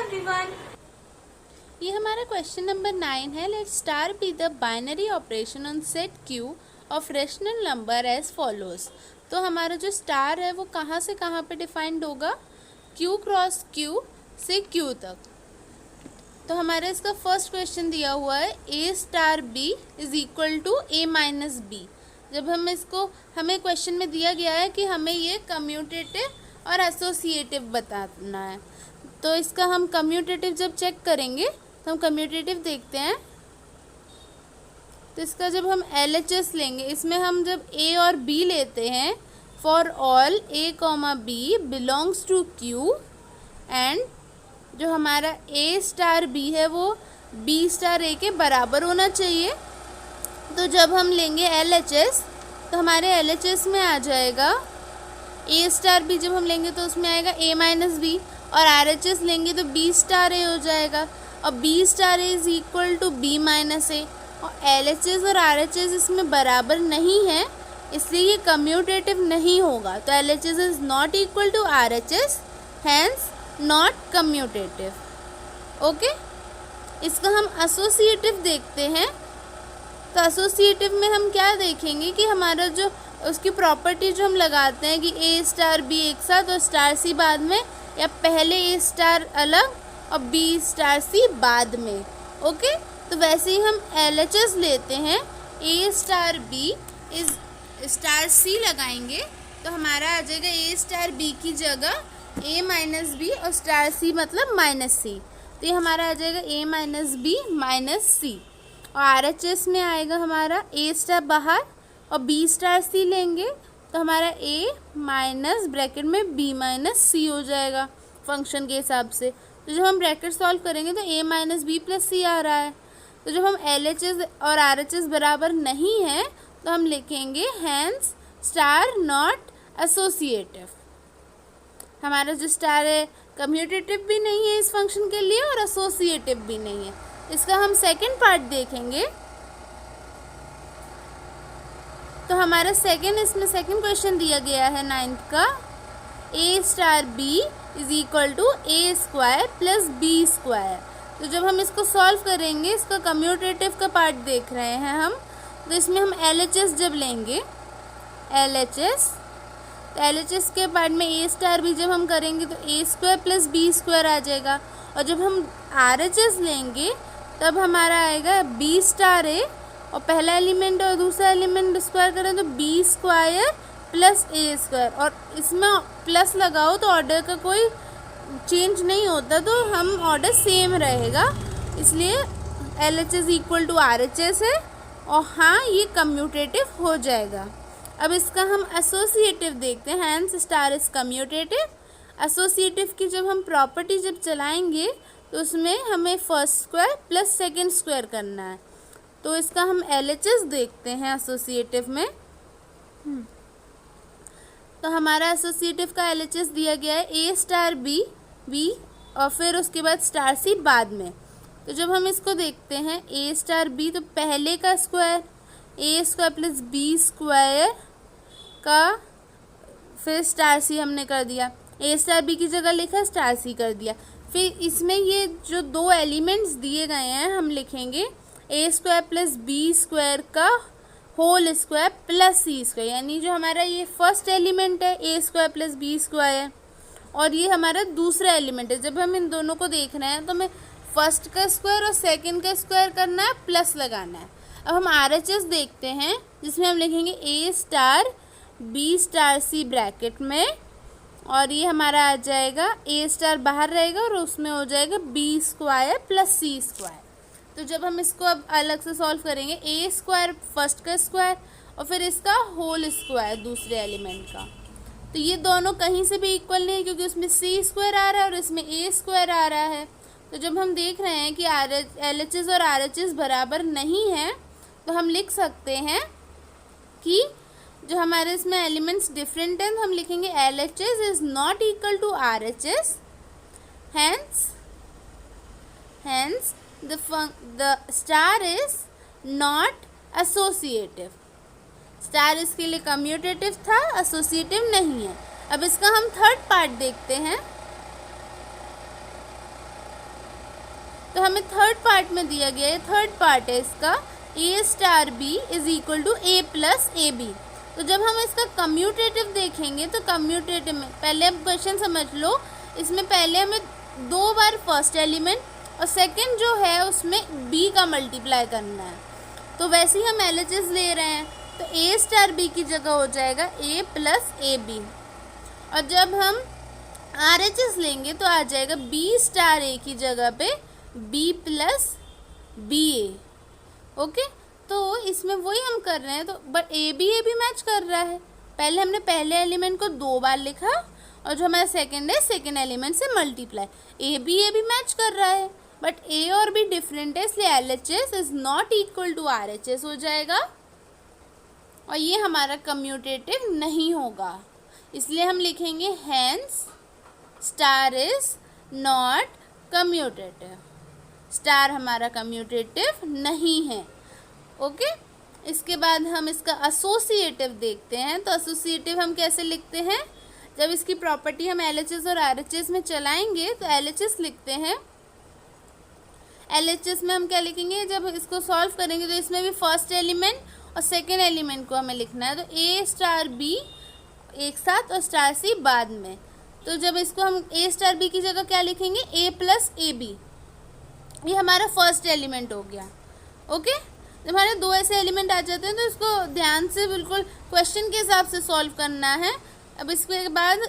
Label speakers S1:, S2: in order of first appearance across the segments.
S1: everyone.
S2: ये हमारा question number 9 है. Let star be the binary operation on set Q of rational number as follows. तो हमारा जो स्टार है वो कहाँ से कहाँ पे डिफाइंड होगा? क्यू क्रॉस क्यू से क्यू तक. तो हमारा इसका फर्स्ट क्वेश्चन दिया हुआ है A star B is equal to A minus B. जब हमें क्वेश्चन में दिया गया है कि हमें ये कम्यूटेटिव और एसोसिएटिव बताना है. तो इसका हम कम्यूटेटिव जब चेक करेंगे तो हम कम्यूटेटिव देखते हैं. तो इसका जब हम LHS लेंगे, इसमें हम जब A और B लेते हैं, for all A comma B belongs to Q and जो हमारा A स्टार B है वो B स्टार A के बराबर होना चाहिए. तो जब हम लेंगे LHS तो हमारे LHS में आ जाएगा A स्टार B. जब हम लेंगे तो उसमें आएगा A माइनस B और RHS लेंगे तो B स्टार A हो जाएगा और B star A is equal to B minus A. और LHS और RHS इसमें बराबर नहीं है इसलिए ये कम्यूटेटिव नहीं होगा. तो LHS is not equal to RHS, hence not commutative. Okay, इसका हम एसोसिएटिव देखते हैं. तो एसोसिएटिव में हम क्या देखेंगे कि हमारा जो उसकी प्रॉपर्टी जो हम लगाते हैं कि A स्टार B एक साथ और स्टार C बाद में, या पहले A स्टार अलग और B स्टार C बाद में. ओके, तो वैसे ही हम LHS लेते हैं. A star B is star C लगाएंगे तो हमारा आ जाएगा A स्टार B की जगह A माइनस B और स्टार C मतलब माइनस C. तो ये हमारा आ जाएगा A minus B minus C. और RHS में आएगा हमारा A स्टार बाहर और B स्टार C लेंगे तो हमारा A माइनस ब्रैकेट में B माइनस C हो जाएगा फंक्शन के हिसाब से. तो जब हम ब्रैकेट सॉल्व करेंगे तो A minus B plus C आ रहा है. तो जब हम LHS और RHS बराबर नहीं है तो हम लिखेंगे हैंस स्टार नॉट एसोसिएटिव. हमारा जो स्टार है कम्यूटेटिव भी नहीं है इस फंक्शन के लिए और एसोसिएटिव भी नहीं है. इसका हम सेकेंड पार्ट देखेंगे. तो हमारा इसमें सेकेंड क्वेश्चन दिया गया है 9th का. A star B is equal to A square plus B square. तो जब हम इसको सॉल्व करेंगे, इसका कम्यूटेटिव का पार्ट देख रहे हैं हम, तो इसमें हम LHS जब लेंगे तो LHS के पार्ट में A स्टार B जब हम करेंगे तो A square plus B square आ जाएगा. और जब हम RHS लेंगे तब हमारा आएगा B स्टार A और पहला एलिमेंट और दूसरा एलिमेंट स्क्वायर करें तो B square plus A square. और इसमें प्लस लगाओ तो ऑर्डर का कोई चेंज नहीं होता, तो हम ऑर्डर सेम रहेगा, इसलिए LHS इक्वल टू RHS है और हाँ ये कम्यूटेटिव हो जाएगा. अब इसका हम एसोसिएटिव देखते हैं. Hence star is commutative. Associative की जब हम प्रॉपर्टी जब चलाएंगे तो उसमें हमें first square plus second square करना है. तो इसका हम LHS देखते हैं एसोसिएटिव में. तो हमारा एसोसिएटिव का LHS दिया गया है A स्टार B और फिर उसके बाद स्टार C बाद में. तो जब हम इसको देखते हैं A स्टार B, तो पहले का square A square plus B square का फिर स्टार C हमने कर दिया. A स्टार B की जगह लिखा स्टार C कर दिया. फिर इसमें ये जो दो एलिमेंट्स दिए गए हैं हम लिखेंगे A square plus B square का whole square plus C square. यानी जो हमारा ये फर्स्ट एलिमेंट है A square plus B square और ये हमारा दूसरा एलिमेंट है. जब हम इन दोनों को देख रहे हैं तो हमें फर्स्ट का स्क्वायर और सेकंड का स्क्वायर करना है, प्लस लगाना है. अब हम RHS देखते हैं जिसमें हम लिखेंगे A star B star C bracket में और ये हमारा आ जाएगा A स्टार बाहर रहेगा और उसमें हो जाएगा B square plus C square. तो जब हम इसको अब अलग से सॉल्व करेंगे A स्क्वायर फर्स्ट का स्क्वायर और फिर इसका होल स्क्वायर दूसरे एलिमेंट का, तो ये दोनों कहीं से भी इक्वल नहीं है क्योंकि उसमें C स्क्वायर आ रहा है और इसमें A स्क्वायर आ रहा है. तो जब हम देख रहे हैं कि LHS और RHS बराबर नहीं है तो हम लिख सकते हैं कि जो हमारे इसमें एलिमेंट्स डिफरेंट हैं, तो हम लिखेंगे LHS is not equal to RHS, hence the star is not associative. Star इसके लिए कम्यूटेटिव था, एसोसिएटिव नहीं है. अब इसका हम थर्ड पार्ट देखते हैं. तो हमें थर्ड पार्ट में दिया गया है, थर्ड पार्ट है इसका, A star B is equal to A plus A B. तो जब हम इसका कम्यूटेटिव देखेंगे तो कम्यूटेटिव में पहले आप क्वेश्चन समझ लो, इसमें पहले हमें 2 बार फर्स्ट एलिमेंट और सेकंड जो है उसमें बी का मल्टीप्लाई करना है। तो वैसे ही हम LHS ले रहे हैं, तो ए स्टार बी की जगह हो जाएगा ए प्लस ए बी, और जब हम RHS लेंगे तो आ जाएगा बी स्टार ए की जगह पे बी प्लस बी ए। ओके, तो इसमें वही हम कर रहे हैं, तो बट ए बी मैच कर रहा है। पहले हमने पहले एलिमेंट को 2 बार लिखा और जो हमारा सेकंड है सेकंड एलिमेंट से मल्टीप्लाई, ए बी मैच कर रहा है, बट ए और बी डिफरेंट है, इसलिए LHS is not equal to RHS हो जाएगा, और ये हमारा कम्यूटेटिव नहीं होगा, इसलिए हम लिखेंगे hence star is not commutative, star हमारा कम्यूटेटिव नहीं है। ओके, इसके बाद हम इसका एसोसिएटिव देखते हैं। तो एसोसिएटिव हम कैसे लिखते हैं, जब इसकी प्रॉपर्टी हम LHS और RHS में चलाएंगे तो LHS लिखते हैं, LHS में हम क्या लिखेंगे, जब इसको सॉल्व करेंगे तो इसमें भी फर्स्ट एलिमेंट और सेकेंड एलिमेंट को हमें लिखना है, तो ए स्टार बी एक साथ और स्टार सी बाद में। तो जब इसको हम ए स्टार बी की जगह क्या लिखेंगे, ए प्लस ए बी, ये हमारा फर्स्ट एलिमेंट हो गया। ओके, जब हमारे 2 ऐसे एलिमेंट आ जाते हैं तो इसको ध्यान से बिल्कुल क्वेश्चन के हिसाब से सॉल्व करना है। अब इसके बाद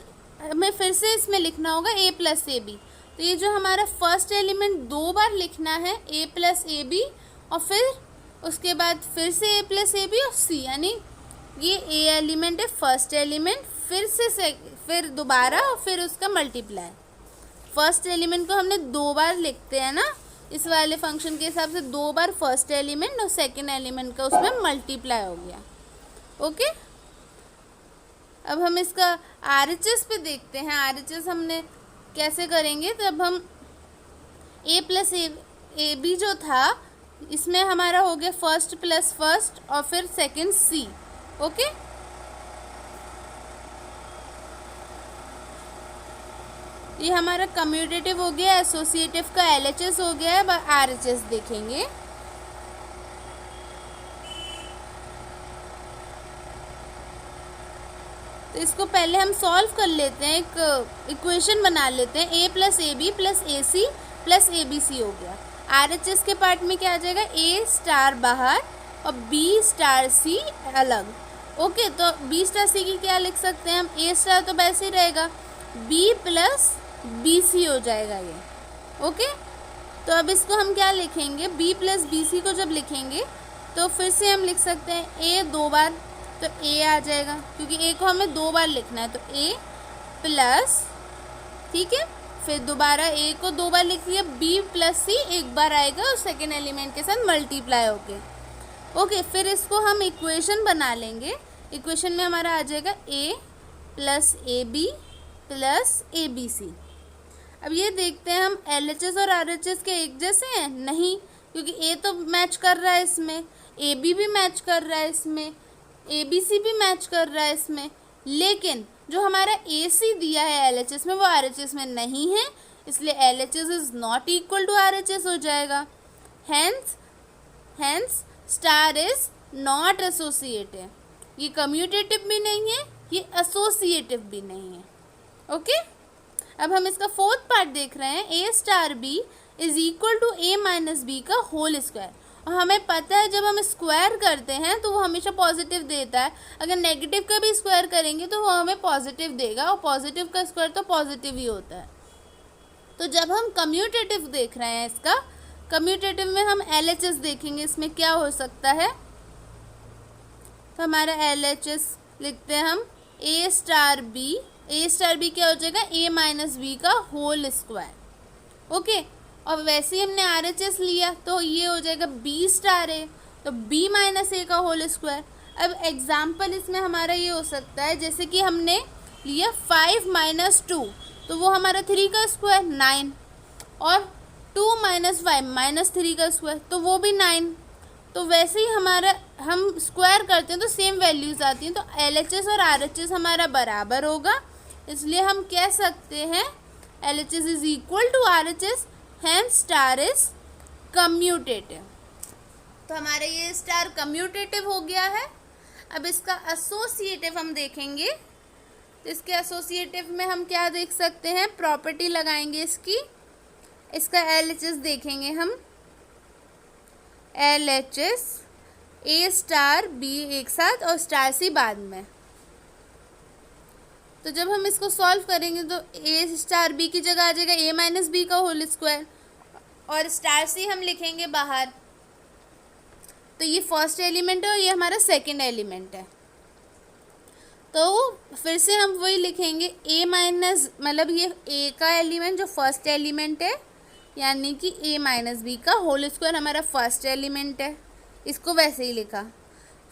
S2: हमें फिर से इसमें लिखना होगा ए प्लस ए बी, तो ये जो हमारा फर्स्ट एलिमेंट 2 बार लिखना है ए प्लस ए बी, और फिर उसके बाद फिर से ए प्लस ए बी और सी, यानी ये ए एलिमेंट है फर्स्ट एलिमेंट, फिर दोबारा और फिर उसका मल्टीप्लाई। फर्स्ट एलिमेंट को हमने 2 बार लिखते हैं ना, इस वाले फंक्शन के हिसाब से 2 बार फर्स्ट एलिमेंट और सेकेंड एलिमेंट का उसमें मल्टीप्लाई हो गया। ओके, अब हम इसका RHS पे देखते हैं। RHS हमने कैसे करेंगे, तो अब हम ए प्लस ए बी जो था इसमें हमारा हो गया फर्स्ट प्लस फर्स्ट और फिर सेकेंड सी। ओके, ये हमारा कम्यूटेटिव हो गया, एसोसिएटिव का LHS हो गया है। अब RHS देखेंगे, तो इसको पहले हम सॉल्व कर लेते हैं, एक इक्वेशन बना लेते हैं, A plus A B plus A C plus A B C हो गया। RHS के पार्ट में क्या आ जाएगा, ए स्टार बाहर और बी स्टार सी अलग। ओके, तो बी स्टार सी की क्या लिख सकते हैं हम, ए स्टार तो वैसे ही रहेगा, बी प्लस बी सी हो जाएगा ये। ओके, तो अब इसको हम क्या लिखेंगे, बी प्लस बी सी को जब लिखेंगे तो फिर से हम लिख सकते हैं ए 2 बार, तो ए आ जाएगा, क्योंकि ए को हमें 2 बार लिखना है, तो ए प्लस, ठीक है, फिर दोबारा ए को 2 बार लिख लिया, बी प्लस सी एक बार आएगा और सेकेंड एलिमेंट के साथ मल्टीप्लाई होके। ओके, फिर इसको हम इक्वेशन बना लेंगे, इक्वेशन में हमारा आ जाएगा A plus A B plus A B C. अब ये देखते हैं हम LHS और RHS के एक जैसे हैं, नहीं, क्योंकि ए तो मैच कर रहा है इसमें, ए बी भी मैच कर रहा है इसमें, ए बी सी भी मैच कर रहा है इसमें, लेकिन जो हमारा ए सी दिया है LHS में वो RHS में नहीं है, इसलिए LHS is not equal to RHS हो जाएगा। Hence star is not associative, ये कम्यूटेटिव भी नहीं है, ये एसोसिएटिव भी नहीं है। ओके, अब हम इसका फोर्थ पार्ट देख रहे हैं, A star B is equal to A minus B का होल स्क्वायर, और हमें पता है जब हम स्क्वायर करते हैं तो वो हमेशा पॉजिटिव देता है, अगर नेगेटिव का भी स्क्वायर करेंगे तो वो हमें पॉजिटिव देगा, और पॉजिटिव का स्क्वायर तो पॉजिटिव ही होता है। तो जब हम कम्यूटेटिव देख रहे हैं, इसका कम्यूटेटिव में हम LHS देखेंगे, इसमें क्या हो सकता है, तो हमारा LHS लिखते हैं हम ए स्टार बी क्या हो जाएगा, ए माइनस बी का होल स्क्वायर। ओके, और वैसे ही हमने RHS लिया तो ये हो जाएगा बी स्टार ए, तो बी माइनस ए का होल स्क्वायर। अब एग्जाम्पल इसमें हमारा ये हो सकता है, जैसे कि हमने लिया 5 माइनस 2, तो वो हमारा 3 का स्क्वायर 9, और 2 माइनस 5 माइनस 3 का स्क्वायर, तो वो भी 9। तो वैसे ही हमारा हम स्क्वायर करते हैं तो सेम वैल्यूज़ आती हैं, तो LHS और RHS हमारा बराबर होगा, इसलिए हम कह सकते हैं LHS is equal to RHS, hence star is commutative. तो हमारा ये स्टार कम्यूटेटिव हो गया है। अब इसका एसोसिएटिव हम देखेंगे। तो इसके एसोसिएटिव में हम क्या देख सकते हैं, प्रॉपर्टी लगाएंगे इसकी। इसका LHS देखेंगे हम, LHS A स्टार B एक साथ और स्टार C बाद में। तो जब हम इसको सॉल्व करेंगे तो A स्टार B की जगह आ जाएगा A माइनस बी का होल स्क्वायर और स्टार C हम लिखेंगे बाहर। तो ये फर्स्ट एलिमेंट है और ये हमारा सेकंड एलिमेंट है। तो फिर से हम वही लिखेंगे A माइनस, मतलब ये A का एलिमेंट जो फर्स्ट एलिमेंट है, यानी कि A माइनस बी का होल स्क्वायर हमारा फर्स्ट एलिमेंट है, इसको वैसे ही लिखा।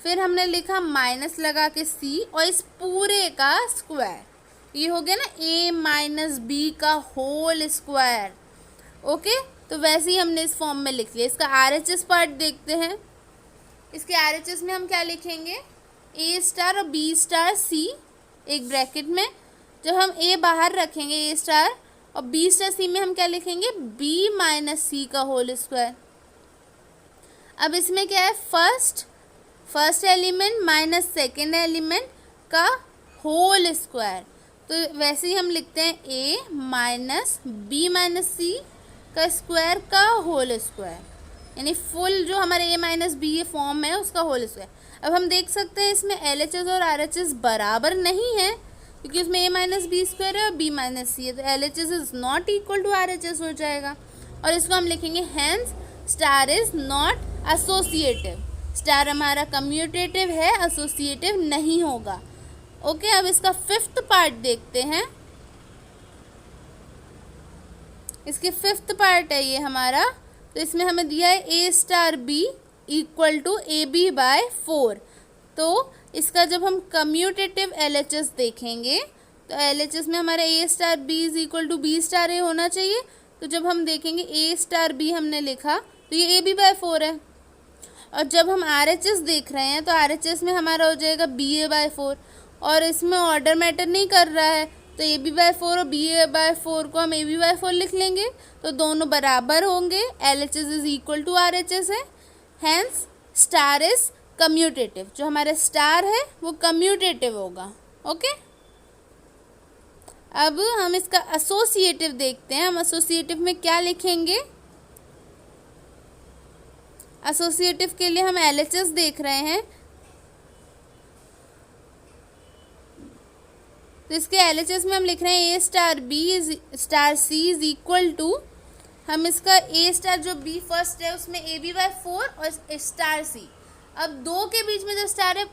S2: फिर हमने लिखा माइनस लगा के C और इस पूरे का स्क्वायर, ये हो गया ना A माइनस बी का होल स्क्वायर। ओके, तो वैसे ही हमने इस फॉर्म में लिख लिया। इसका RHS पार्ट देखते हैं। इसके RHS में हम क्या लिखेंगे, A स्टार और B स्टार C एक ब्रैकेट में। जब हम A बाहर रखेंगे A स्टार और B स्टार C में हम क्या लिखेंगे, B माइनस C का होल स्क्वायर। अब इसमें क्या है, first element minus second element का होल स्क्वायर। तो वैसे ही हम लिखते हैं A minus B minus C का स्क्वायर का होल स्क्वायर, यानी फुल जो हमारे A माइनस बी ये फॉर्म है उसका होल स्क्वायर। अब हम देख सकते हैं इसमें LHS और RHS बराबर नहीं है, क्योंकि उसमें A माइनस बी स्क्वायर है और B माइनस C है, तो LHS is not equal to RHS हो जाएगा। और इसको हम लिखेंगे hence star is not associative. Star हमारा कम्यूटेटिव है, एसोसिएटिव नहीं होगा। ओके, अब इसका फिफ्थ पार्ट देखते हैं। इसके फिफ्थ पार्ट है ये हमारा। तो इसमें हमें दिया है A star B equal to AB by 4। तो इसका जब हम कम्यूटेटिव LHS देखेंगे तो LHS में हमारा A star B is equal to B star A होना चाहिए। तो जब हम देखेंगे A स्टार B हमने लिखा तो ये AB बाय 4 है। और जब हम RHS देख रहे हैं तो RHS में हमारा हो जाएगा BA बाय 4, और इसमें ऑर्डर मैटर नहीं कर रहा है, तो AB बाय 4 और BA बाय 4 को हम AB बाय 4 लिख लेंगे, तो दोनों बराबर होंगे। LHS is equal to RHS है, हैंस स्टार इज कम्यूटेटिव। जो हमारा स्टार है वो कम्यूटेटिव होगा। ओके, अब हम इसका एसोसिएटिव देखते हैं। हम एसोसिएटिव में क्या लिखेंगे, एसोसिएटिव के लिए हम LHS देख रहे हैं। तो इसके LHS में हम लिख रहे हैं A star B star C is equal to, हम इसका A स्टार जो B फर्स्ट है उसमें AB बाय 4 और स्टार C। अब दो के बीच में जो स्टार है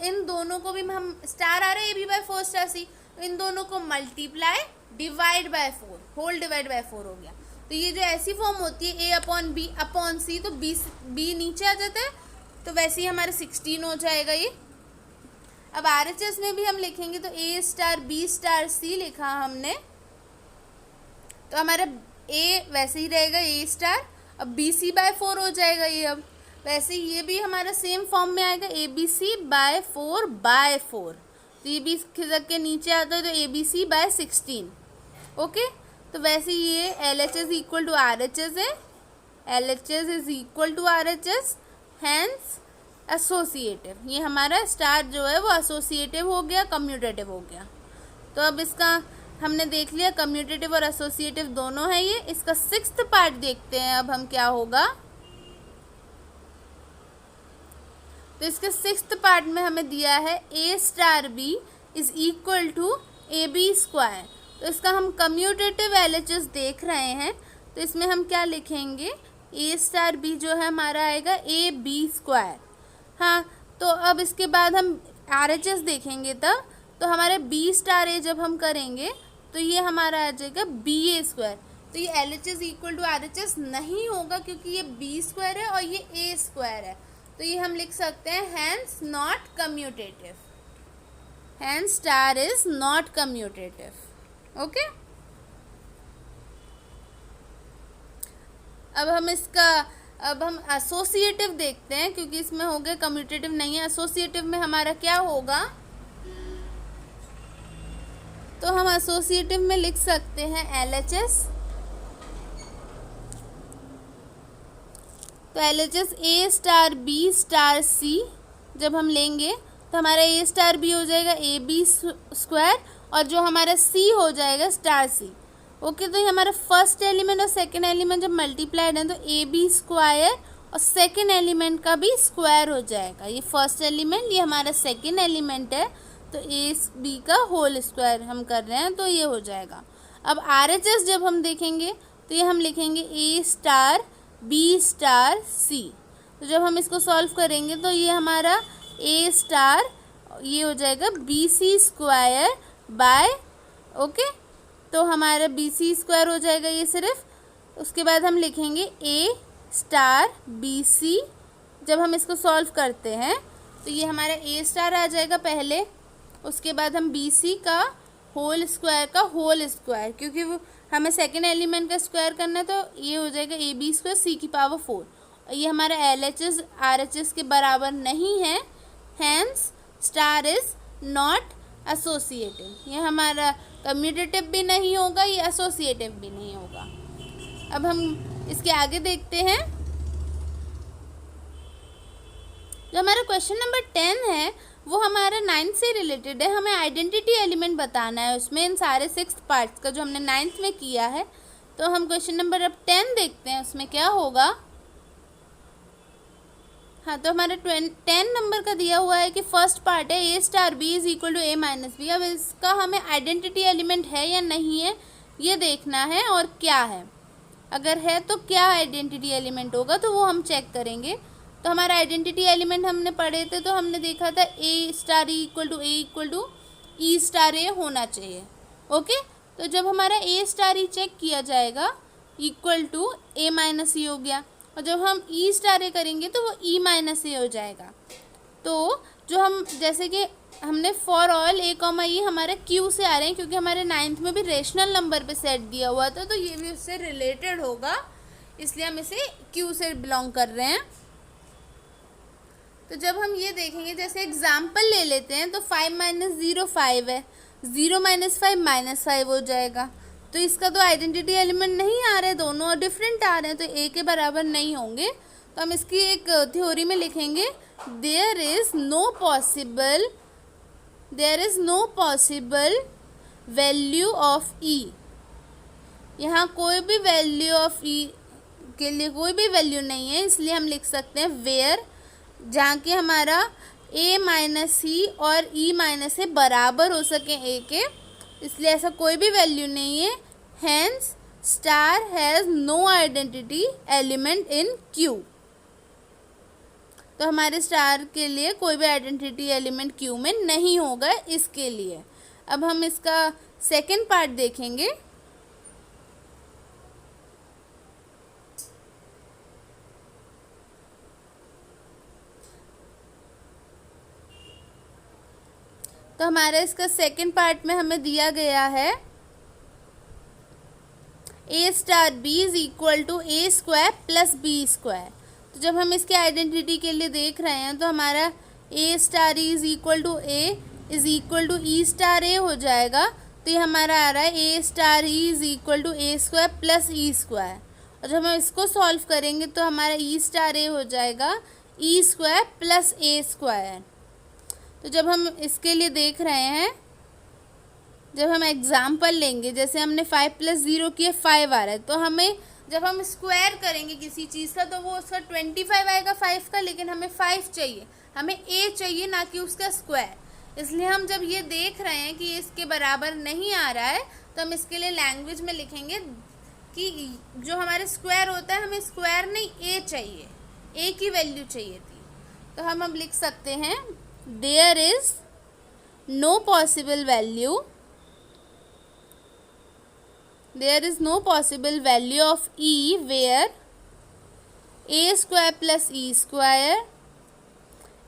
S2: इन दोनों को भी हम, स्टार आ रहा है AB बाय 4 स्टार C, तो इन दोनों को multiply divide by 4, whole divide by 4 हो गया। तो ये जो ऐसी फॉर्म होती है A upon B upon C, तो B नीचे आ जाता है, तो वैसे ही हमारा 16 हो जाएगा ये। अब RHS में भी हम लिखेंगे तो A star B star C लिखा हमने, तो हमारा A वैसे ही रहेगा A स्टार, अब BC बाय 4 हो जाएगा ये। अब वैसे ये भी हमारा सेम फॉर्म में आएगा ABC बाय 4 बाय 4, तो ये भी खिसक के नीचे आता है, तो ABC बाय 16। ओके, तो वैसे ये LHS इक्वल टू RHS है, LHS is equal to RHS, hence associative. ये हमारा स्टार जो है वो एसोसिएटिव हो गया, कम्यूटेटिव हो गया। तो अब इसका हमने देख लिया कम्यूटेटिव और एसोसिएटिव दोनों है ये। इसका सिक्स्थ पार्ट देखते हैं अब हम क्या होगा। तो इसके सिक्स्थ पार्ट में हमें दिया है A star B is equal to AB square. तो इसका हम कम्यूटेटिव LHS देख रहे हैं, तो इसमें हम क्या लिखेंगे, A स्टार B जो है हमारा आएगा AB स्क्वायर। हाँ, तो अब इसके बाद हम RHS देखेंगे तब, तो हमारे B स्टार A जब हम करेंगे तो ये हमारा आ जाएगा BA स्क्वायर। तो ये LHS इक्वल टू RHS नहीं होगा, क्योंकि ये B स्क्वायर है और ये A स्क्वायर है, तो ये हम लिख सकते हैं hence not commutative, hence star is not commutative. Okay, अब हम एसोसिएटिव देखते हैं, क्योंकि इसमें हो गया कम्यूटेटिव नहीं है। एसोसिएटिव में हमारा क्या होगा, तो हम एसोसिएटिव में लिख सकते हैं LHS तो LHS A star B star C जब हम लेंगे तो हमारा A स्टार B हो जाएगा AB स्क्वायर और जो हमारा C हो जाएगा स्टार C। ओके, तो ये हमारा फर्स्ट एलिमेंट और सेकेंड एलिमेंट जब मल्टीप्लाइड है तो AB स्क्वायर और सेकेंड एलिमेंट का भी स्क्वायर हो जाएगा। ये फर्स्ट एलिमेंट, ये हमारा सेकेंड एलिमेंट है, तो AB का होल स्क्वायर हम कर रहे हैं तो ये हो जाएगा। अब RHS जब हम देखेंगे तो ये हम लिखेंगे A star B star C। तो जब हम इसको सॉल्व करेंगे तो ये हमारा A स्टार ये हो जाएगा BC स्क्वायर बाय, ओके, तो हमारा BC स्क्वायर हो जाएगा ये सिर्फ। उसके बाद हम लिखेंगे A स्टार BC। जब हम इसको सॉल्व करते हैं तो ये हमारा A स्टार आ जाएगा पहले, उसके बाद हम BC का होल स्क्वायर क्योंकि वो हमें सेकेंड एलिमेंट का स्क्वायर करना है तो ये हो जाएगा AB स्क्वायर C की पावर 4। ये हमारा LHS RHS के बराबर नहीं है, hence star is not associative. ये हमारा कम्यूटेटिव भी नहीं होगा, ये एसोसिएटिव भी नहीं होगा। अब हम इसके आगे देखते हैं। जो हमारा क्वेश्चन नंबर 10 है वो हमारा 9 से रिलेटेड है। हमें आइडेंटिटी एलिमेंट बताना है उसमें, इन सारे 6 पार्ट्स का जो हमने 9th में किया है। तो हम क्वेश्चन नंबर अब 10 देखते हैं उसमें क्या होगा। हाँ, तो हमारा 10 नंबर का दिया हुआ है कि फर्स्ट पार्ट है A star B is equal to A minus B। अब इसका हमें आइडेंटिटी एलिमेंट है या नहीं है ये देखना है और क्या है। अगर है तो क्या आइडेंटिटी एलिमेंट होगा तो वो हम चेक करेंगे। तो हमारा आइडेंटिटी एलिमेंट हमने पढ़े थे तो हमने देखा था A star equal to E star A होना चाहिए। ओके, तो जब हमारा A स्टार E चेक किया जाएगा equal to A minus E हो गया, और जब हम E स्टार A करेंगे तो वो E माइनस A हो जाएगा। तो जो हम जैसे कि हमने for all A comma E हमारे Q से आ रहे हैं क्योंकि हमारे 9th में भी रेशनल नंबर पे सेट दिया हुआ था तो ये भी उससे रिलेटेड होगा, इसलिए हम इसे Q से बिलोंग कर रहे हैं। तो जब हम ये देखेंगे जैसे एग्जाम्पल ले लेते हैं तो 5 माइनस 0 5 है, 0 माइनस 5 माइनस 5 हो जाएगा। तो इसका तो आइडेंटिटी एलिमेंट नहीं आ रहे, दोनों और डिफरेंट आ रहे हैं तो A के बराबर नहीं होंगे। तो हम इसकी एक थ्योरी में लिखेंगे there is no possible value of E। यहाँ कोई भी वैल्यू ऑफ E के लिए कोई भी वैल्यू नहीं है, इसलिए हम लिख सकते हैं वेयर, जहाँ कि हमारा A माइनस E और E माइनस A बराबर हो सके A के, इसलिए ऐसा कोई भी वैल्यू नहीं है। Hence star has no identity element in Q। तो हमारे स्टार के लिए कोई भी आइडेंटिटी एलिमेंट Q में नहीं होगा इसके लिए। अब हम इसका सेकेंड पार्ट देखेंगे। तो हमारा इसका सेकेंड पार्ट में हमें दिया गया है A star B is equal to A square plus B square. तो जब हम इसके आइडेंटिटी के लिए देख रहे हैं तो हमारा A star E is equal to E star A हो जाएगा। तो ये हमारा आ रहा है A star E is equal to A square plus E square, और जब हम इसको सॉल्व करेंगे तो हमारा E स्टार A हो जाएगा E square plus A square. तो जब हम इसके लिए देख रहे हैं, जब हम एग्जाम्पल लेंगे, जैसे हमने 5 प्लस 0 किए 5 आ रहा है, तो हमें जब हम स्क्वायर करेंगे किसी चीज़ का तो वो उसका 25 आएगा 5 का, लेकिन हमें 5 चाहिए, हमें A चाहिए ना कि उसका स्क्वायर। इसलिए हम जब ये देख रहे हैं कि ये इसके बराबर नहीं आ रहा है तो हम इसके लिए लैंग्वेज में लिखेंगे कि जो हमारे स्क्वायर होता है हमें स्क्वायर नहीं A चाहिए, A की वैल्यू चाहिए थी। तो हम अब लिख सकते हैं there is no possible value of E where A square plus E square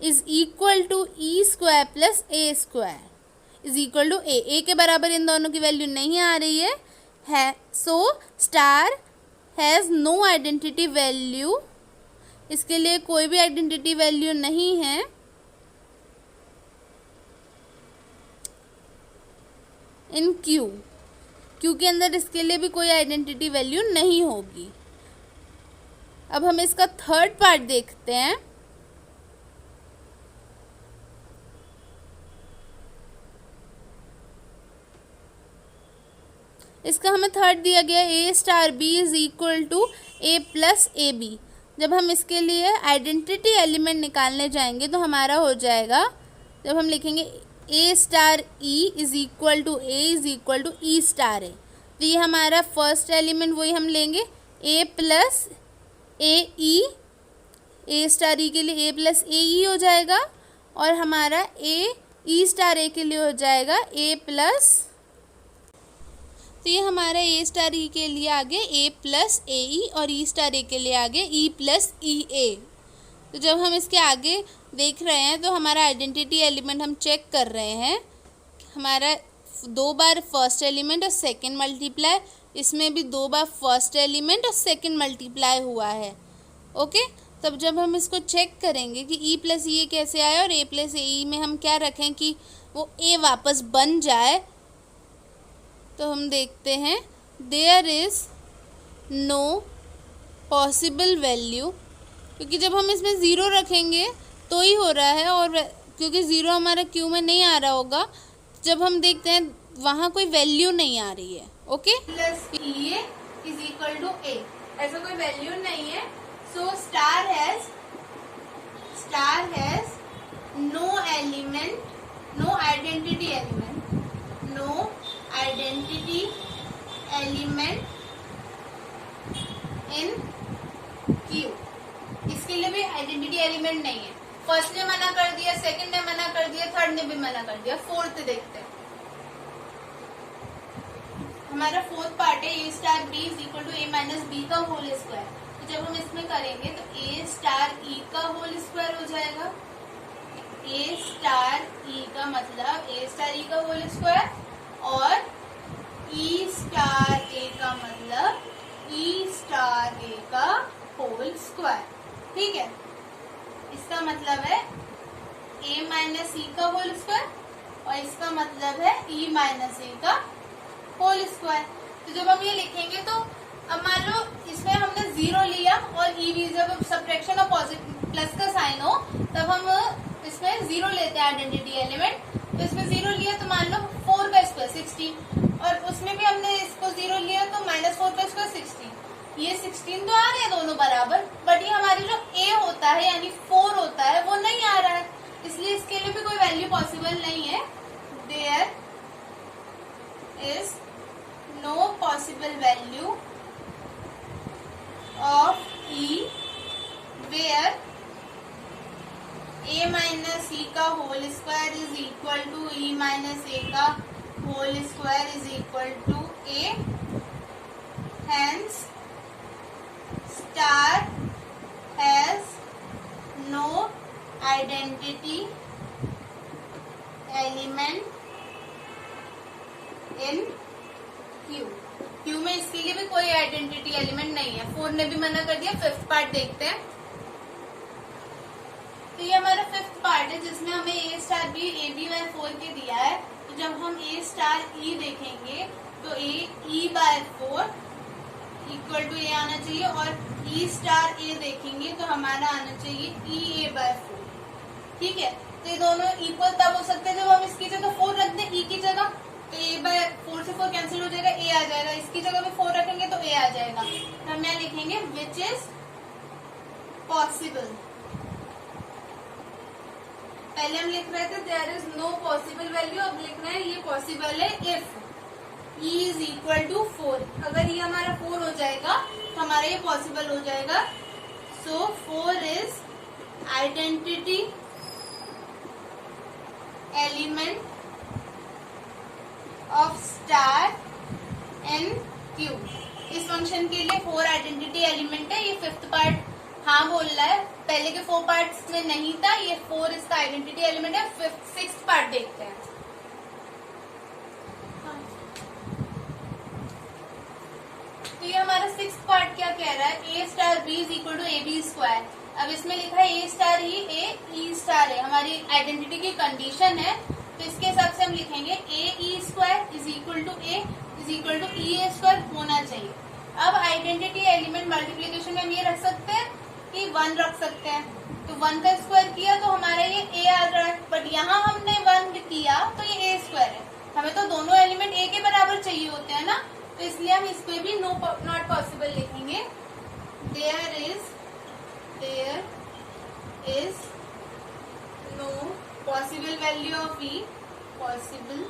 S2: is equal to E square plus A square is equal to A। A के बराबर इन दोनों की वैल्यू नहीं आ रही है, so star has no identity value, इसके लिए कोई भी आइडेंटिटी वैल्यू नहीं है इन Q के अंदर, इसके लिए भी कोई आइडेंटिटी वैल्यू नहीं होगी। अब हम इसका थर्ड पार्ट देखते हैं। इसका हमें थर्ड दिया गया A star B is equal to A plus A B. जब हम इसके लिए आइडेंटिटी एलिमेंट निकालने जाएंगे तो हमारा हो जाएगा, जब हम लिखेंगे A star E is equal to A is equal to E star A, तो ये हमारा फर्स्ट एलिमेंट वही हम लेंगे ए प्लस ए ई, ए स्टार ई के लिए ए प्लस ए ई हो जाएगा, और हमारा ए ई स्टार ए के लिए हो जाएगा ए प्लस, तो ये हमारा ए स्टार ई के लिए आगे ए प्लस ए ई और ई स्टार ए के लिए आगे ई प्लस ई ए। तो जब हम इसके आगे देख रहे हैं तो हमारा आइडेंटिटी एलिमेंट हम चेक कर रहे हैं, हमारा 2 बार फर्स्ट एलिमेंट और सेकंड मल्टीप्लाई, इसमें भी 2 बार फर्स्ट एलिमेंट और सेकंड मल्टीप्लाई हुआ है। ओके, तब जब हम इसको चेक करेंगे कि ई प्लस ई ए कैसे आया और ए प्लस ए ई में हम क्या रखें कि वो ए वापस बन जाए, तो हम देखते हैं there is no possible value, क्योंकि जब हम इसमें ज़ीरो रखेंगे तो ही हो रहा है, और क्योंकि ज़ीरो हमारा क्यू में नहीं आ रहा होगा, जब हम देखते हैं वहाँ कोई वैल्यू नहीं आ रही है। Okay, plus E A is equal to A, ऐसा कोई वैल्यू नहीं है। So star has no element, no identity element, no identity element in Q. इसके लिए भी आइडेंटिटी एलिमेंट नहीं है। फर्स्ट ने मना कर दिया, सेकंड ने मना कर दिया, थर्ड ने भी मना कर दिया, फोर्थ देखते हैं। हमारा फोर्थ पार्ट है A star B is equal to A minus B का होल स्क्वायर। तो जब हम इसमें करेंगे तो ए स्टार ई का होल स्क्वायर हो जाएगा। ए स्टार ई का मतलब ए स्टार ई का होल स्क्वायर, और ई स्टार ए का मतलब ई स्टार ए का होल स्क्वायर। ठीक है, इसका मतलब है ए माइनस ई का होल स्क्वायर, और इसका मतलब है ई माइनस ए का होल स्क्वायर। तो जब हम ये लिखेंगे तो अब मान लो इसमें हमने 0 लिया और ई भी, जब सब्ट्रैक्शन और पॉजिटिव प्लस का साइन हो तब हम इसमें 0 लेते हैं आइडेंटिटी एलिमेंट। तो इसमें 0 लिया तो मान लो 4 का स्क्वायर 16, और उसमें भी हमने इसको 0 लिया तो -4 का स्क्वायर 16। ये 16 तो आ रहे हैं दोनों बराबर, बट ये हमारी जो ए होता है यानी 4 होता है वो नहीं आ रहा है, इसलिए इसके लिए भी कोई वैल्यू पॉसिबल नहीं है। There is no possible value of E where A minus E का whole square is equal to E minus A का whole square is equal to A. Hence star has no identity element in Q. Q में इसके लिए भी कोई identity element नहीं है। 4 ने भी मना कर दिया। फिफ्थ पार्ट देखते हैं। तो ये हमारा फिफ्थ पार्ट है जिसमें हमें A star B A B by 4 के दिया है। तो जब हम ए स्टार ई देखेंगे तो ए ई बाय 4 इक्वल टू ए आना चाहिए, और ई स्टार ए देखेंगे तो हमारा आना चाहिए ई ए बाय 4। ठीक है, तो ये दोनों इक्वल तब हो सकते हैं जब हम इसकी जगह 4 रख दें ई की जगह, तो ए बाय 4 से 4 कैंसिल हो जाएगा, ए आ जाएगा। इसकी जगह भी 4 रखेंगे तो ए आ जाएगा। तो हम यहाँ लिखेंगे विच इज पॉसिबल। पहले हम लिख रहे थे there is no possible value, अब लिख रहे हैं ये पॉसिबल है if E is equal to 4। अगर ये हमारा 4 हो जाएगा तो हमारा ये पॉसिबल हो जाएगा। So 4 is identity element of star N Q. इस फंक्शन के लिए 4 आइडेंटिटी एलिमेंट है। ये फिफ्थ पार्ट हाँ बोल रहा है, पहले के 4 पार्ट्स में नहीं था, ये 4 इसका आइडेंटिटी एलिमेंट है। सिक्स्थ पार्ट देखते हैं। तो ये हमारा सिक्स्थ पार्ट क्या कह रहा है, A star B is equal to A B square. अब इसमें लिखा है ए स्टार ई स्टार है, हमारी आइडेंटिटी की कंडीशन है। तो इसके हिसाब से हम लिखेंगे A E square is equal to A is equal to E A square होना चाहिए। अब आइडेंटिटी एलिमेंट मल्टीप्लीकेशन में हम ये रख सकते हैं कि 1 रख सकते हैं, तो 1 का स्क्वायर किया तो हमारा ये a आ रहा है, बट यहाँ हमने 1 किया तो ये a स्क्वायर है। हमें तो दोनों एलिमेंट a के बराबर चाहिए होते हैं ना, तो इसलिए हम इस पे भी नॉट पॉसिबल लिखेंगे। There is no possible value of e, possible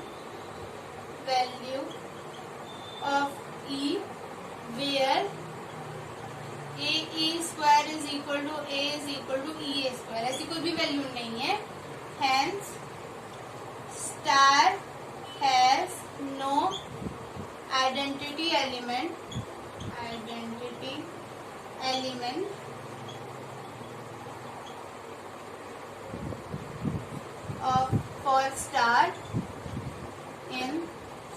S2: value of e where a square is equal to a is equal to e a square, ऐसी कोई भी वैल्यू नहीं है। hence star has no identity element of for star in Q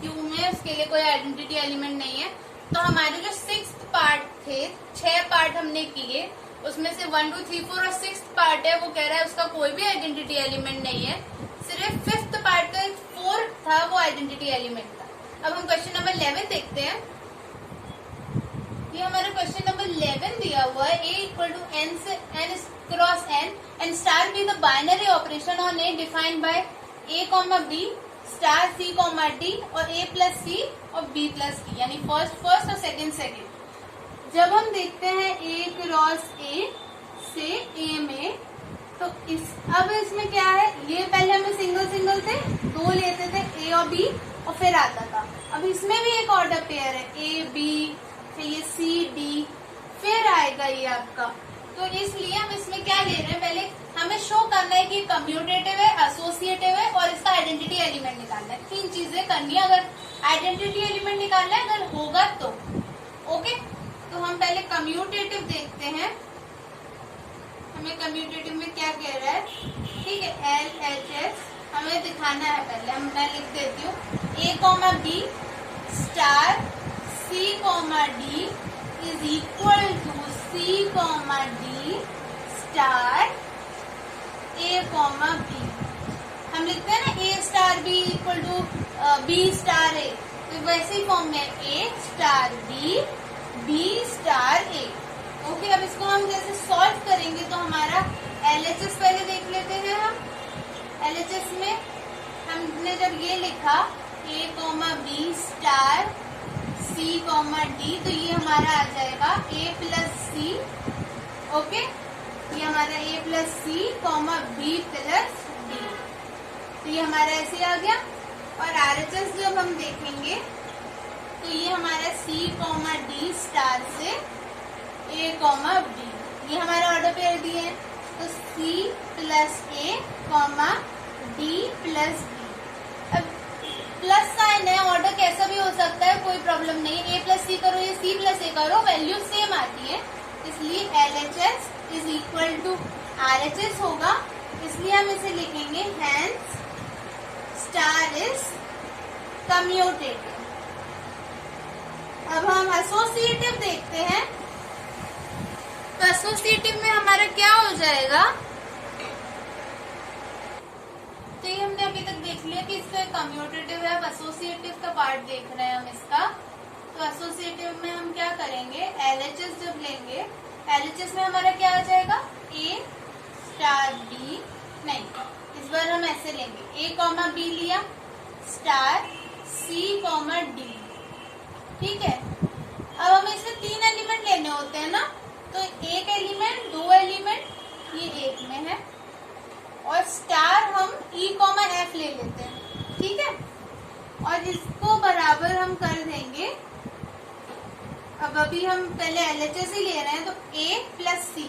S2: में उसके लिए कोई identity element नहीं है। तो हमारे जो 6th पार्ट थे, 6 पार्ट हमने किए, उसमें से 1 2 3 4 और 6th पार्ट है वो कह रहा है उसका कोई भी आइडेंटिटी एलिमेंट नहीं है, सिर्फ 5th पार्ट का 4 था वो आइडेंटिटी एलिमेंट था। अब हम क्वेश्चन नंबर 11 देखते हैं। ये हमारा क्वेश्चन नंबर 11 दिया हुआ है, a इक्वल टू n से n cross n and star be the binary operation on a defined by a comma b star c comma d और a प्लस सी और b प्लस d, यानी first और second. जब हम देखते हैं a cross a से a में, तो अब इसमें क्या है, ये पहले हमें सिंगल थे, 2 लेते थे a और b और फिर आता था। अब इसमें भी एक ऑर्डर पेयर है a b, फिर ये c d, फिर आएगा ये आपका। तो इसलिए हम इसमें क्या ले रहे हैं, पहले हमें शो करना है कि कम्यूटेटिव है, एसोसिएटिव है और इसका आइडेंटिटी एलिमेंट निकालना है। 3 चीजें करनी है अगर आइडेंटिटी एलिमेंट निकालना है, अगर होगा तो ओके। तो हम पहले कम्यूटेटिव देखते हैं, हमें कम्यूटेटिव में क्या कह रहा है, ठीक है। LHS हमें दिखाना है, पहले मैं लिख देती हूँ। a comma b star c comma d is equal to c comma d star a comma b। हम लिखते हैं ना a star b equal to b star a, तो वैसे ही फॉर्म में a star b b star a। Okay, अब इसको हम जैसे सॉल्व करेंगे तो हमारा LHS पहले देख लेते हैं। हम LHS में हमने जब ये लिखा a comma b star c comma d, तो ये हमारा आ जाएगा a प्लस सी। ओके, ये हमारा a plus C comma b plus d, तो ये हमारा ऐसे आ गया। और RHS जब हम देखेंगे तो ये हमारा c कॉमा d स्टार से a कॉमा b, ये हमारे ऑर्डर पेयर दिए हैं, तो c plus a comma d plus b। अब प्लस साइन है, ऑर्डर कैसा भी हो सकता है, कोई प्रॉब्लम नहीं। a प्लस सी करो या c प्लस a करो, वैल्यू सेम आती है, इसलिए LHS is equal to RHS होगा, इसलिए हम इसे लिखेंगे हैंस स्टार इज कम्यूटेटिव। अब हम एसोसिएटिव देखते हैं, तो एसोसिएटिव में हमारा क्या हो जाएगा, तो ये हमने अभी तक देख लिया कि इसका कम्यूटेटिव है। अब एसोसिएटिव का पार्ट देख रहे हैं हम इसका। तो एसोसिएटिव में हम क्या करेंगे, LHS जब लेंगे, LHS में हमारा क्या आ जाएगा, a स्टार b, नहीं इस बार हम ऐसे लेंगे, a कॉमा b लिया स्टार c कॉमा d, ठीक है। अब हमें इसमें 3 एलिमेंट लेने होते हैं ना, तो एक एलिमेंट, 2 एलिमेंट ये एक में है, और स्टार हम e कॉमा f ले लेते हैं, ठीक है। और इसको बराबर हम कर देंगे, अब अभी हम पहले LHS ही ले रहे हैं, तो a प्लस सी,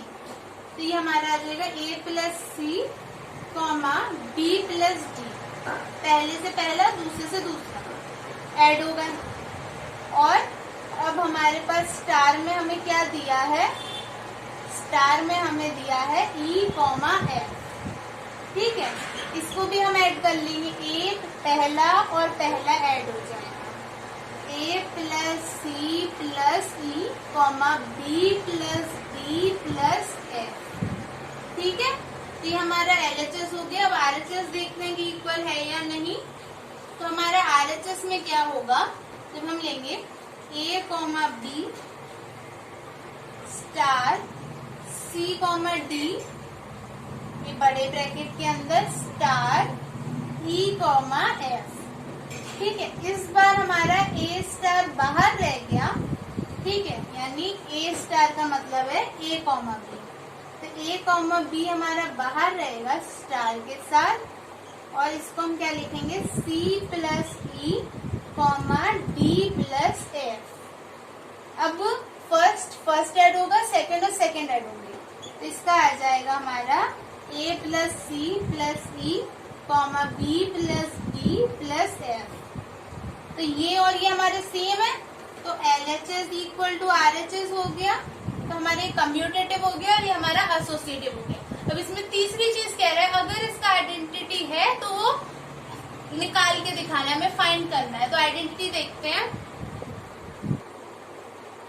S2: तो ये हमारा आ जाएगा a plus C comma b plus D, पहले से पहला दूसरे से दूसरा ऐड हो गए। और अब हमारे पास स्टार में हमें क्या दिया है, स्टार में हमें दिया है e कॉमा f, ठीक है। इसको भी हम ऐड कर लेंगे, एक पहला और पहला ऐड हो जाएगा, a plus C plus E comma b plus D plus f, ठीक है। तो ये हमारा LHS हो गया। अब RHS देखते हैं कि इक्वल है या नहीं। तो हमारा RHS में क्या होगा, जब हम लेंगे ए comma B star C comma D, ये बड़े ब्रैकेट के अंदर स्टार ई कॉमा एफ। ठीक है, इस बार हमारा ए स्टार बाहर रह गया। ठीक है, यानी ए स्टार का मतलब है ए कॉमा बी, तो ए कॉमा बी हमारा बाहर रहेगा स्टार के साथ, और इसको हम क्या लिखेंगे, C plus E comma D plus F. अब फर्स्ट ऐड होगा, सेकंड और सेकंड ऐड होंगे, तो इसका आ जाएगा हमारा A plus C plus E comma B plus D plus F. तो ये और ये हमारे सेम है, तो LHS इक्वल टू RHS हो गया, तो हमारे कम्यूटेटिव हो गया और ये हमारा एसोसिएटिव हो गया। अब इसमें तीसरी चीज कह रहा है, अगर इसका आइडेंटिटी है तो वो निकाल के दिखाना है, हमें फाइंड करना है। तो आइडेंटिटी देखते हैं,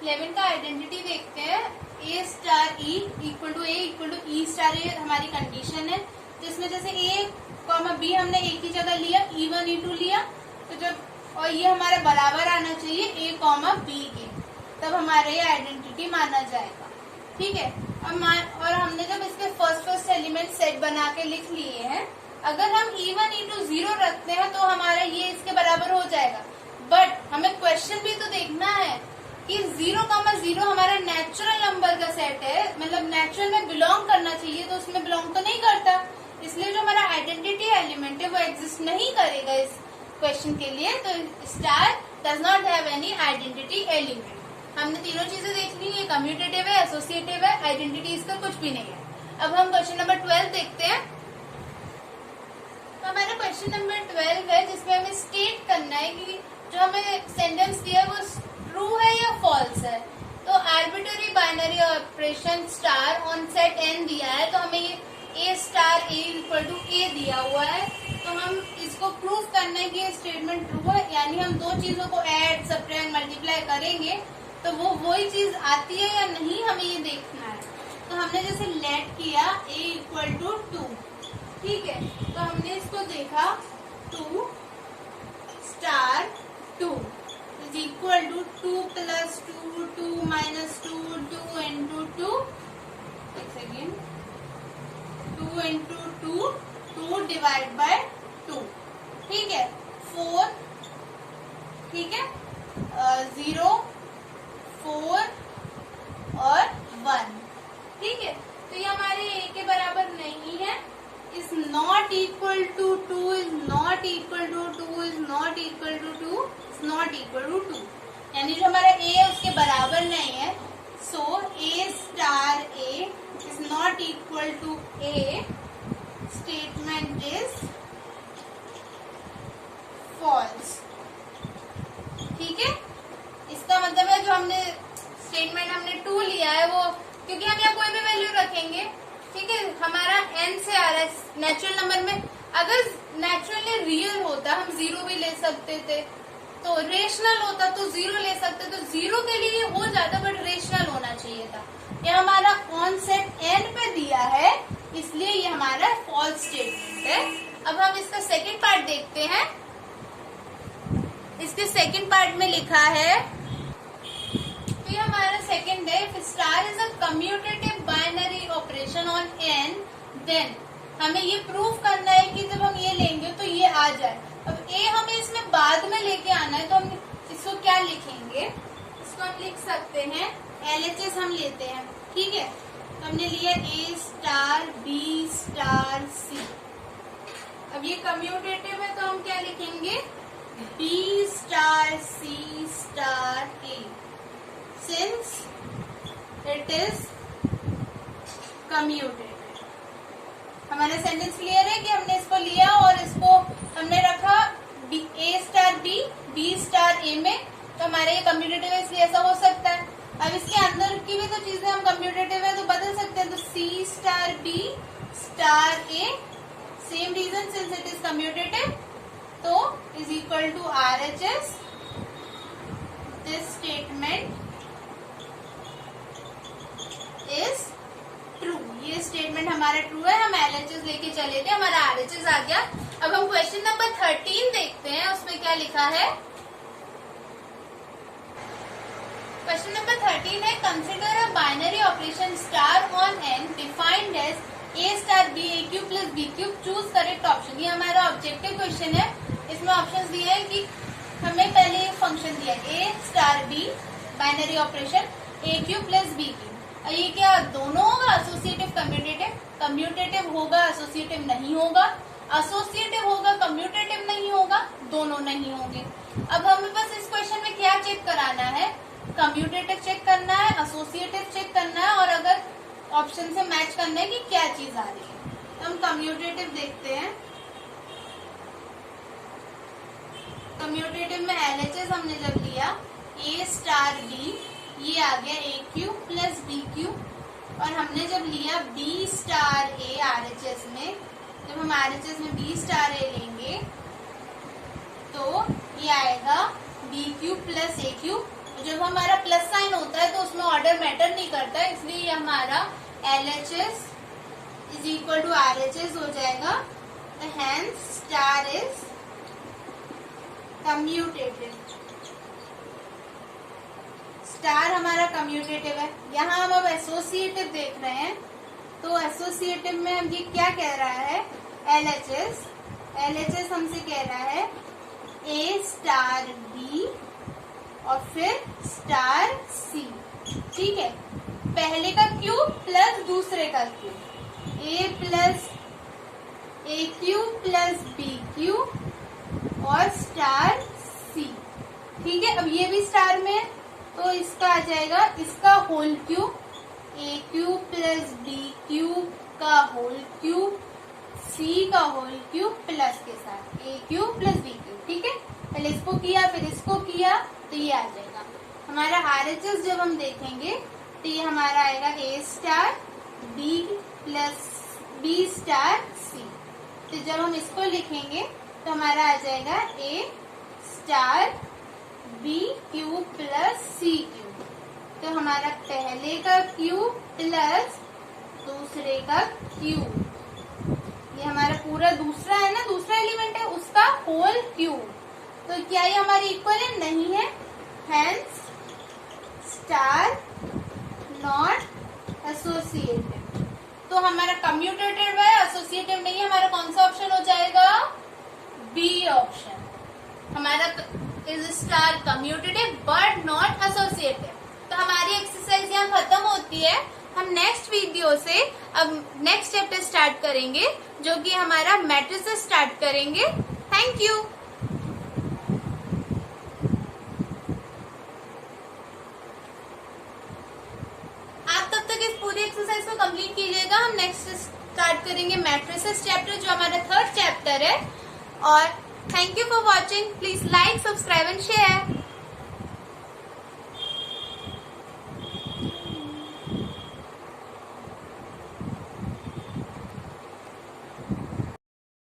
S2: 11 का आइडेंटिटी देखते हैं, A star E equal to E star, ये हमारी कंडीशन है, जिसमें जैसे ए कॉमा बी हमने एक ही जगह लिया, E1 E2 लिया, तो जब और ये हमारा बराबर आना चाहिए ए कॉमा बी के, तब हमारे ये आइडेंटिटी माना जाएगा। ठीक है, और हमने जब इसके फर्स्ट एलिमेंट सेट बना के लिख लिए हैं, अगर हम E1 E2 0 रखते हैं तो हमारा ये इसके बराबर हो जाएगा। बट हमें क्वेश्चन भी तो देखना है कि 0,0 हमारा नेचुरल नंबर का सेट है, मतलब नेचुरल में बिलोंग करना चाहिए, तो उसमें बिलोंग तो नहीं करता, इसलिए जो हमारा आइडेंटिटी एलिमेंट है वो एग्जिस्ट नहीं करेगा इस क्वेश्चन के लिए। तो star does not have any identity element. हमने तीनों चीजें देख ली, ये कम्यूटेटिव है, एसोसिएटिव है, आइडेंटिटी इसका कुछ भी नहीं है। अब हम क्वेश्चन नंबर 12 देखते हैं। तो हमारा क्वेश्चन नंबर 12 है, जिसमें हमें स्टेट करना है कि जो हमें सेंटेंस दिया है वो ट्रू है या फॉल्स है। तो arbitrary binary operation star on set N दिया है, तो हमें ये A star A equal to A दिया हुआ है, तो हम इसको प्रूव करना है कि ये स्टेटमेंट ट्रू है, यानी हम दो चीजों को ऐड सब्ट्रैक्ट मल्टीप्लाई करेंगे तो वो वही चीज आती है या नहीं, हमें ये देखना है। तो हमने जैसे लेट किया ए इक्वल टू 2, ठीक है, तो हमने इसको देखा 2 star 2 is equal to 2 plus 2 2 minus 2 2 into 2, एक सेकेंड, 2 इंटू 2 2 डिवाइड बाय 2, ठीक है, 4, ठीक है, 0 4 और 1, ठीक है। तो ये हमारे a के बराबर नहीं है, is not equal to 2, is not equal to 2, is not equal to 2, is not equal to 2, यानी जो हमारा a है उसके बराबर नहीं है। So a star a is not equal to a, statement is false, ठीक है। इसका मतलब है जो हमने स्टेटमेंट हमने 2 लिया है वो, क्योंकि हम यहाँ कोई भी वैल्यू रखेंगे, ठीक है, हमारा n से आ रहा है नेचुरल नंबर में, अगर नेचुरली रियल होता हम 0 भी ले सकते थे, तो रेशनल होता तो 0 ले सकते, तो 0 के लिए हो जाता, बट रेशनल होना चाहिए था। ये हमारा ऑन सेट n पे दिया है, इसलिए ये हमारा फॉल्स स्टेटमेंट है। अब हम इसका सेकंड पार्ट देखते हैं। इसके सेकंड पार्ट में लिखा है, तो ये हमारा सेकंड है, if star is a commutative binary operation on n, then हमें ये प्रूव करना है कि जब हम ये लेंगे तो ये आ जाए। अब a हमें इसमें बाद में लेके आना है, तो हम इसको क्या लिखेंगे, इसको हम लिख सकते हैं LHS हम लेते हैं, ठीक है। तो हमने लिया a star b star c। अब ये कम्यूटेटिव है तो हम क्या लिखेंगे, b star c star a, since it is commutative. हमारा सेंटेंस क्लियर है कि हमने इसको लिया और इसको हमने रखा a star b b star a में, तो हमारे ये कम्यूटेटिव है, इसलिए ऐसा हो सकता है। अब इसके अंदर की भी तो चीजें हम कम्यूटेटिव है तो बदल सकते हैं, तो c star b star a, same reason since it is commutative, तो is equal to RHS, this statement is true. ये स्टेटमेंट हमारा ट्रू है, हम LHS लेके चले थे, हमारा RHS आ गया। अब हम क्वेश्चन नंबर 13 देखते हैं, उसमें क्या लिखा है। क्वेश्चन नंबर 13 है consider a binary operation star on N defined as A star B A cube plus B cube, choose correct option. ये हमारा ऑब्जेक्टिव क्वेश्चन है। इसमें ऑप्शंस दिए हैं कि हमें पहले फंक्शन दिया है A star B binary operation A cube plus B cube. ये क्या दोनों होगा? Associative commutative? कम्यूटेटिव होगा एसोसिएटिव नहीं होगा, एसोसिएटिव होगा कम्यूटेटिव नहीं होगा, दोनों नहीं होंगे। अब हमें बस इस क्वेश्चन में क्या चेक कराना है? कम्यूटेटिव चेक करना है, एसोसिएटिव चेक करना है और अगर ऑप्शन से मैच करना है कि क्या चीज आ रही है। तो हम कम्यूटेटिव देखते हैं। कम्यूटेटिव में एलएचएस हमने जब लिया ए स्टार बी, ये आ गया ए क्यूब प्लस बी क्यूब, और हमने जब लिया बी स्टार ए आरएचएस में, जब हम आरएचएस में बी स्टार ए लेंगे तो ये आएगा बी क्यूब प्लस ए क्यूब। जब हमारा प्लस साइन होता है तो उसमें ऑर्डर मैटर नहीं करता, इसलिए हमारा LHS is equal to RHS हो जाएगा। Hence star is commutative. Star हमारा कम्यूटेटिव है। यहाँ हम अब एसोसिएटिव देख रहे हैं, तो एसोसिएटिव में हम ये क्या कह रहा है? एलएचएस, एलएचएस हमसे कह रहा है ए स्टार बी और फिर स्टार सी। ठीक है, पहले का क्यूब प्लस दूसरे का क्यूब, ए प्लस ए क्यूब प्लस बी क्यूब और स्टार सी। ठीक है, अब ये भी स्टार में है तो इसका आ जाएगा इसका होल क्यूब, ए क्यूब प्लस बी क्यूब का होल क्यूब, सी का होल क्यूब प्लस के साथ ए क्यूब प्लस बी क्यूब। ठीक है, पहले इसको किया फिर इसको किया तो ये आ जाएगा हमारा आरएचएस। जब हम देखेंगे तो ये हमारा आएगा A star B plus B star C. तो जब हम इसको लिखेंगे तो हमारा आ जाएगा A star B cube plus C cube. तो हमारा पहले का क्यूब प्लस दूसरे का क्यूब, ये हमारा पूरा दूसरा है ना, दूसरा एलिमेंट है, उसका होल क्यूब। तो क्या ये हमारे इक्वल है? नहीं है। Hence star not associative. तो हमारा कम्यूटेटिव है, एसोसिएटिव नहीं है। हमारा कौन सा ऑप्शन हो जाएगा? B option. हमारा is star commutative but not associative. तो हमारी एक्सरसाइज यहाँ खत्म होती है। हम नेक्स्ट वीडियो से अब नेक्स्ट चैप्टर स्टार्ट करेंगे, जो कि हमारा मैट्रिसेस स्टार्ट करेंगे। Thank you. आप तब तक इस पूरी एक्सरसाइज को कंप्लीट कीजिएगा। हम नेक्स्ट स्टार्ट करेंगे मैट्रिसेस चैप्टर, जो हमारा 3rd चैप्टर है। और thank you for watching. Please like, subscribe and share.